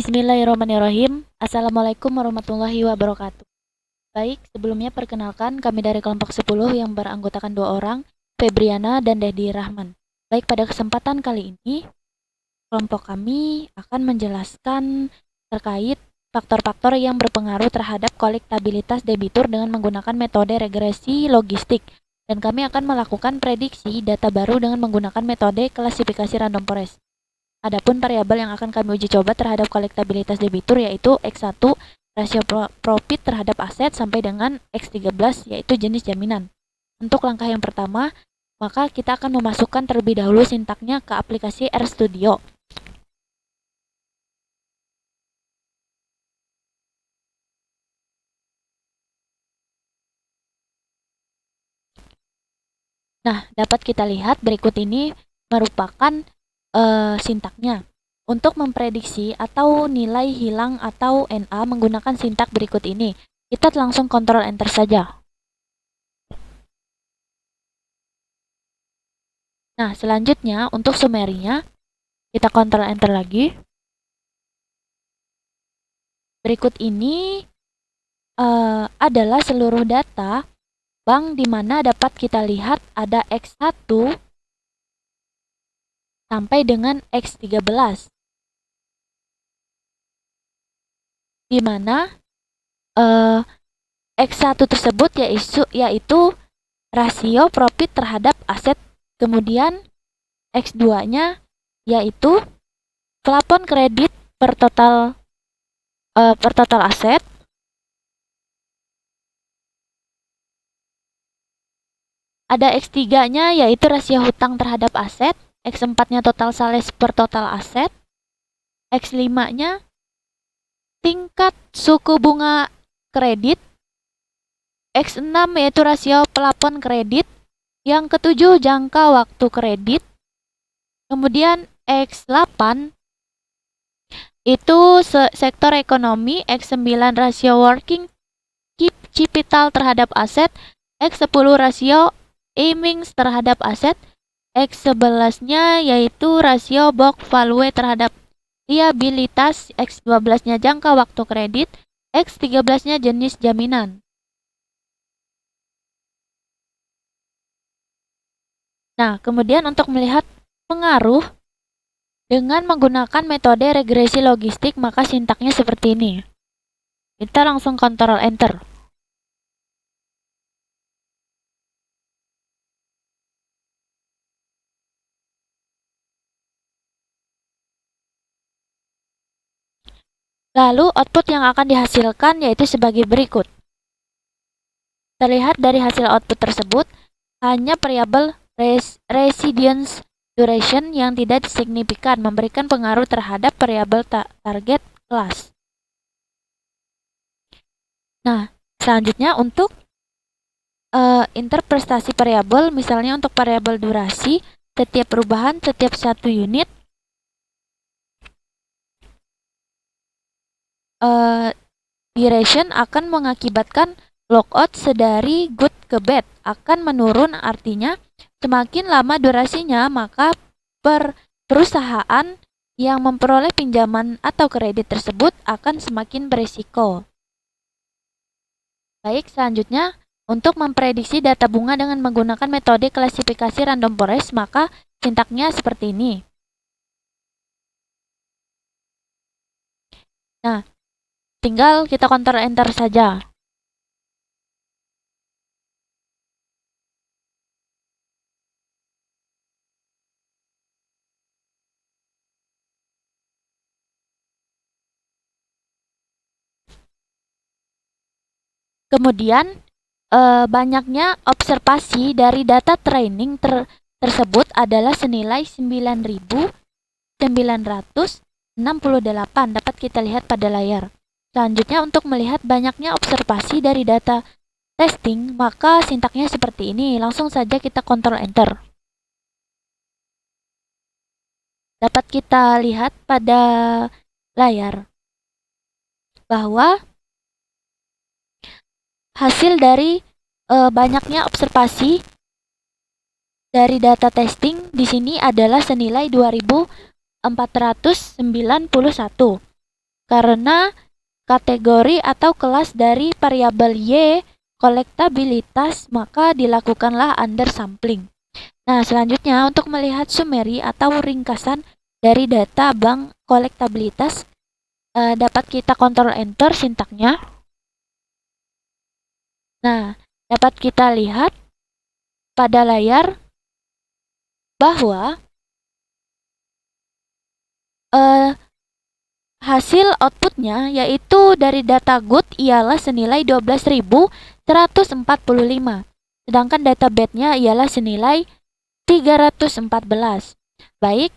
Bismillahirrahmanirrahim. Assalamualaikum warahmatullahi wabarakatuh. Baik, sebelumnya perkenalkan kami dari kelompok 10 yang beranggotakan 2 orang, Febriana dan Dedi Rahman. Baik, pada kesempatan kali ini, kelompok kami akan menjelaskan terkait faktor-faktor yang berpengaruh terhadap kolektabilitas debitur dengan menggunakan metode regresi logistik. Dan kami akan melakukan prediksi data baru dengan menggunakan metode klasifikasi random forest. Adapun variabel yang akan kami uji coba terhadap kolektabilitas debitur yaitu X1 rasio profit terhadap aset sampai dengan X13 yaitu jenis jaminan. Untuk langkah yang pertama, maka kita akan memasukkan terlebih dahulu sintaknya ke aplikasi RStudio. Nah, dapat kita lihat berikut ini merupakan sintaknya. Untuk memprediksi atau nilai hilang atau NA menggunakan sintak berikut ini. Kita langsung Ctrl Enter saja. Nah, selanjutnya untuk summary-nya kita Ctrl Enter lagi. Berikut ini adalah seluruh data bank di mana dapat kita lihat ada X1 sampai dengan X13. Di mana X1 tersebut yaitu rasio profit terhadap aset. Kemudian X2-nya yaitu plafon kredit per total aset. Ada X3-nya yaitu rasio hutang terhadap aset. X4-nya total sales per total aset. X5-nya tingkat suku bunga kredit. X6 yaitu rasio plafon kredit. Yang ketujuh jangka waktu kredit. Kemudian X8 itu sektor ekonomi. X9 rasio working capital terhadap aset. X10 rasio aimings terhadap aset. X11-nya yaitu rasio book value terhadap liabilitas. X12-nya jangka waktu kredit. X13-nya jenis jaminan. Nah, kemudian untuk melihat pengaruh dengan menggunakan metode regresi logistik, maka sintaknya seperti ini. Kita langsung Ctrl Enter. Lalu output yang akan dihasilkan yaitu sebagai berikut. Terlihat dari hasil output tersebut hanya variabel residence duration yang tidak signifikan memberikan pengaruh terhadap variabel target kelas. Nah, selanjutnya untuk interpretasi variabel, misalnya untuk variabel durasi, setiap perubahan setiap 1 unit duration akan mengakibatkan logout sedari good ke bad akan menurun, artinya semakin lama durasinya maka perusahaan yang memperoleh pinjaman atau kredit tersebut akan semakin berisiko. Baik, selanjutnya untuk memprediksi data bunga dengan menggunakan metode klasifikasi random forest, maka sintaknya seperti ini. Nah, tinggal kita Ctrl Enter saja. Kemudian banyaknya observasi dari data training tersebut adalah senilai 9.968 dapat kita lihat pada layar. Selanjutnya untuk melihat banyaknya observasi dari data testing, maka sintaknya seperti ini. Langsung saja kita Ctrl Enter. Dapat kita lihat pada layar bahwa hasil dari banyaknya observasi dari data testing di sini adalah senilai 2.491. karena kategori atau kelas dari variabel Y kolektabilitas, maka dilakukanlah undersampling. Nah, selanjutnya untuk melihat summary atau ringkasan dari data bank kolektabilitas, dapat kita Ctrl Enter sintaknya. Nah, dapat kita lihat pada layar bahwa hasil outputnya yaitu dari data good ialah senilai 12.145, sedangkan data badnya ialah senilai 314. Baik,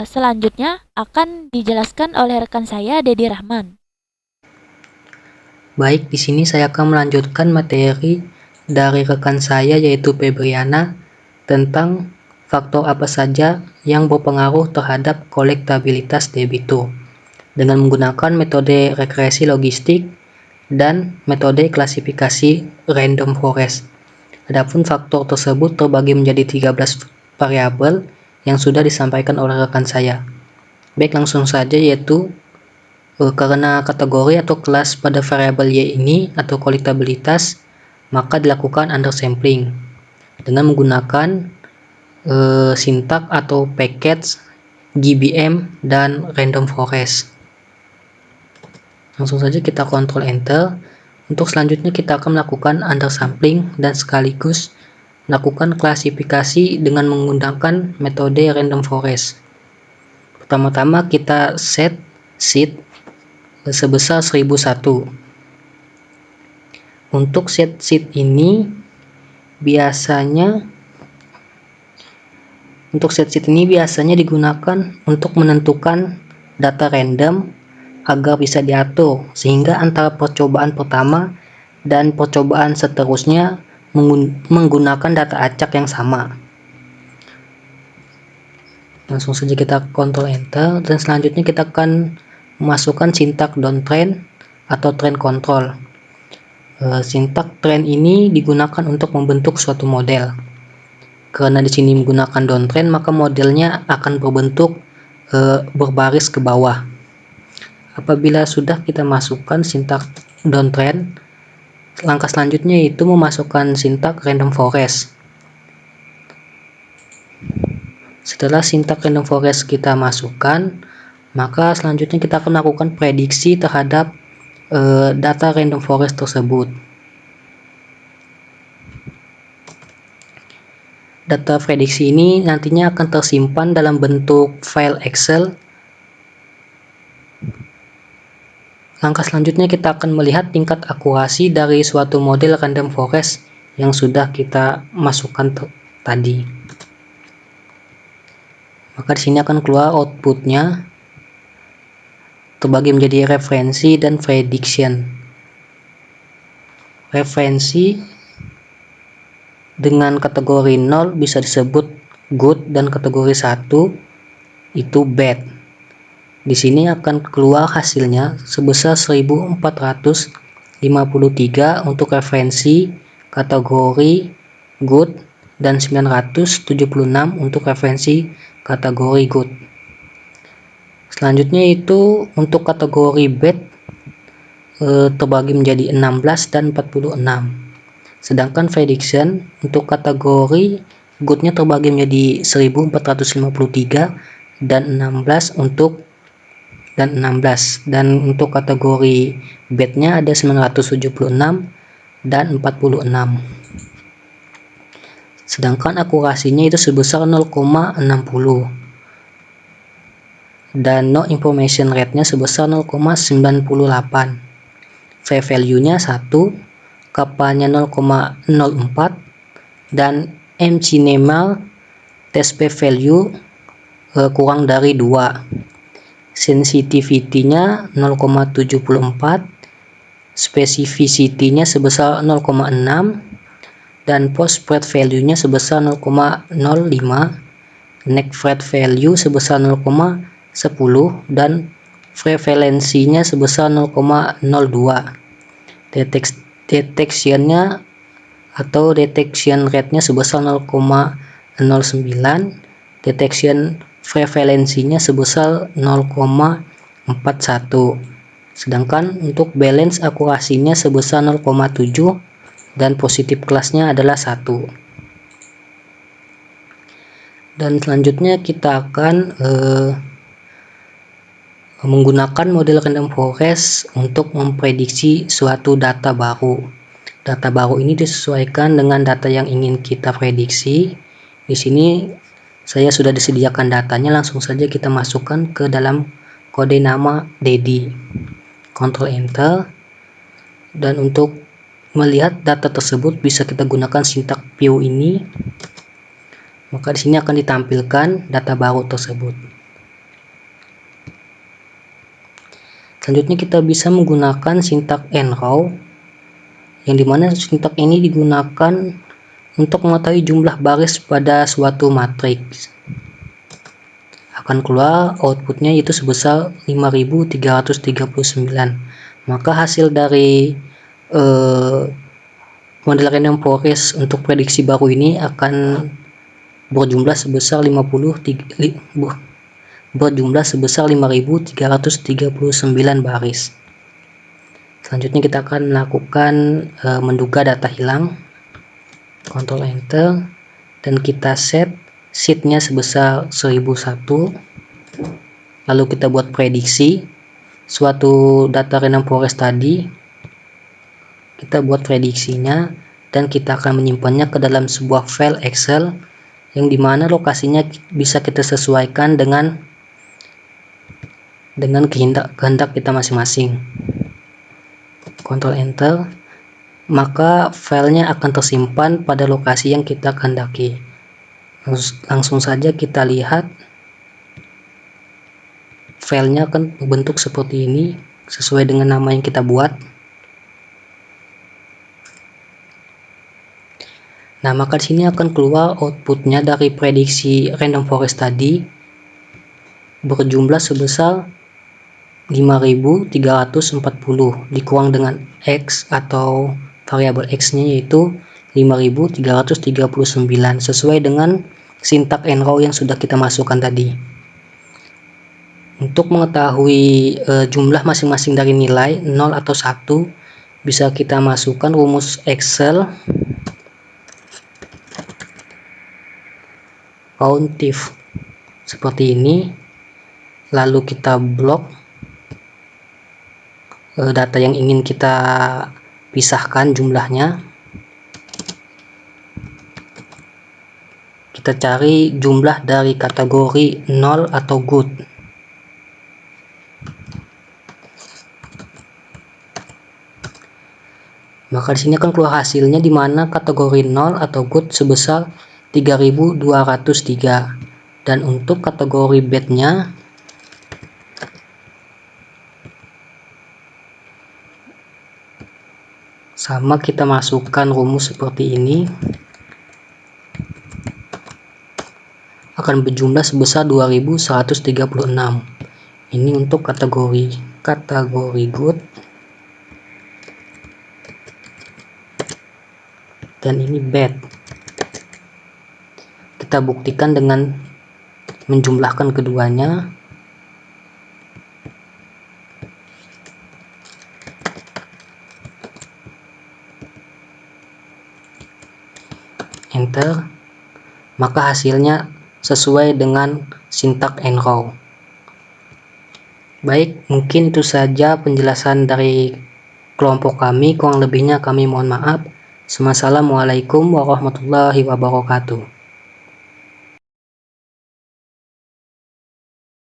selanjutnya akan dijelaskan oleh rekan saya, Dedi Rahman. Baik, di sini saya akan melanjutkan materi dari rekan saya yaitu Febriana tentang faktor apa saja yang berpengaruh terhadap kolektabilitas debito dengan menggunakan metode regresi logistik dan metode klasifikasi random forest. Adapun faktor tersebut terbagi menjadi 13 variabel yang sudah disampaikan oleh rekan saya. Baik, langsung saja, yaitu karena kategori atau kelas pada variabel Y ini atau kolektabilitas, maka dilakukan undersampling dengan menggunakan sintak atau package GBM dan random forest. Langsung saja kita Ctrl Enter. Untuk selanjutnya kita akan melakukan undersampling dan sekaligus melakukan klasifikasi dengan menggunakan metode random forest. Pertama-tama kita set seed sebesar 1001. Untuk set seed ini biasanya digunakan untuk menentukan data random agar bisa diatur, sehingga antara percobaan pertama dan percobaan seterusnya menggunakan data acak yang sama. Langsung saja kita Ctrl Enter, dan selanjutnya kita akan memasukkan sintak downtrend atau trend control. Sintak trend ini digunakan untuk membentuk suatu model. Karena di sini menggunakan downtrend, maka modelnya akan berbentuk berbaris ke bawah. Apabila sudah kita masukkan sintak downtrend, langkah selanjutnya yaitu memasukkan sintak random forest. Setelah sintak random forest kita masukkan, maka selanjutnya kita akan melakukan prediksi terhadap data random forest tersebut. Data prediksi ini nantinya akan tersimpan dalam bentuk file Excel. Langkah selanjutnya kita akan melihat tingkat akurasi dari suatu model random forest yang sudah kita masukkan tadi. Maka di sini akan keluar outputnya terbagi menjadi referensi dan prediction. Referensi dengan kategori 0 bisa disebut good dan kategori 1 itu bad. Di sini akan keluar hasilnya sebesar 1453 untuk referensi kategori good dan 976 untuk referensi kategori good. Selanjutnya itu untuk kategori bad terbagi menjadi 16 dan 46. Sedangkan prediction untuk kategori goodnya terbagi menjadi 1453 dan 16 dan untuk kategori badnya ada 976 dan 46. Sedangkan akurasinya itu sebesar 0,60 dan no information rate-nya sebesar 0,98. V-value-nya 1, kapalnya 0,04 dan mCNemal test p-value kurang dari 2. Sensitivity-nya 0,74, specificity-nya sebesar 0,6 dan post spread value-nya sebesar 0,05, net spread value sebesar 0,10 dan prevalensinya sebesar 0,02. Detection-nya atau detection rate-nya sebesar 0,09, detection prevalensinya sebesar 0,05 41. Sedangkan untuk balance akurasinya sebesar 0,7 dan positif kelasnya adalah 1. Dan selanjutnya kita akan menggunakan model random forest untuk memprediksi suatu data baru. Data baru ini disesuaikan dengan data yang ingin kita prediksi. Di sini saya sudah disediakan datanya, langsung saja kita masukkan ke dalam kode nama Dedi. Ctrl Enter. Dan untuk melihat data tersebut bisa kita gunakan sintak view ini. Maka di sini akan ditampilkan data baru tersebut. Selanjutnya kita bisa menggunakan sintak nrow, yang dimana sintak ini digunakan untuk mengetahui jumlah baris pada suatu matriks. Akan keluar outputnya itu sebesar 5339. Maka hasil dari model random forest untuk prediksi baru ini akan berjumlah sebesar 5339 baris. Selanjutnya kita akan melakukan menduga data hilang. Ctrl Enter, dan kita set sheetnya sebesar 1001. Lalu kita buat prediksi suatu data random forest tadi. Kita buat prediksinya dan kita akan menyimpannya ke dalam sebuah file Excel yang dimana lokasinya bisa kita sesuaikan dengan kehendak kita masing-masing. Ctrl Enter, maka filenya akan tersimpan pada lokasi yang kita kehendaki. Langsung saja kita lihat filenya akan berbentuk seperti ini sesuai dengan nama yang kita buat. Nah, maka di sini akan keluar outputnya dari prediksi random forest tadi berjumlah sebesar 5340 dikurang dengan X atau variabel X-nya yaitu 5339 sesuai dengan sintak nrow yang sudah kita masukkan tadi. Untuk mengetahui jumlah masing-masing dari nilai 0 atau 1 bisa kita masukkan rumus Excel countif seperti ini, lalu kita blok data yang ingin kita pisahkan jumlahnya. Kita cari jumlah dari kategori 0 atau good. Maka di sini akan keluar hasilnya di mana kategori 0 atau good sebesar 3203, dan untuk kategori bad-nya sama, kita masukkan rumus seperti ini, akan berjumlah sebesar 2136. Ini untuk kategori good, dan ini bad. Kita buktikan dengan menjumlahkan keduanya. Enter, maka hasilnya sesuai dengan sintak nrow. Baik, mungkin itu saja penjelasan dari kelompok kami. Kurang lebihnya kami mohon maaf. Wassalamualaikum warahmatullahi wabarakatuh.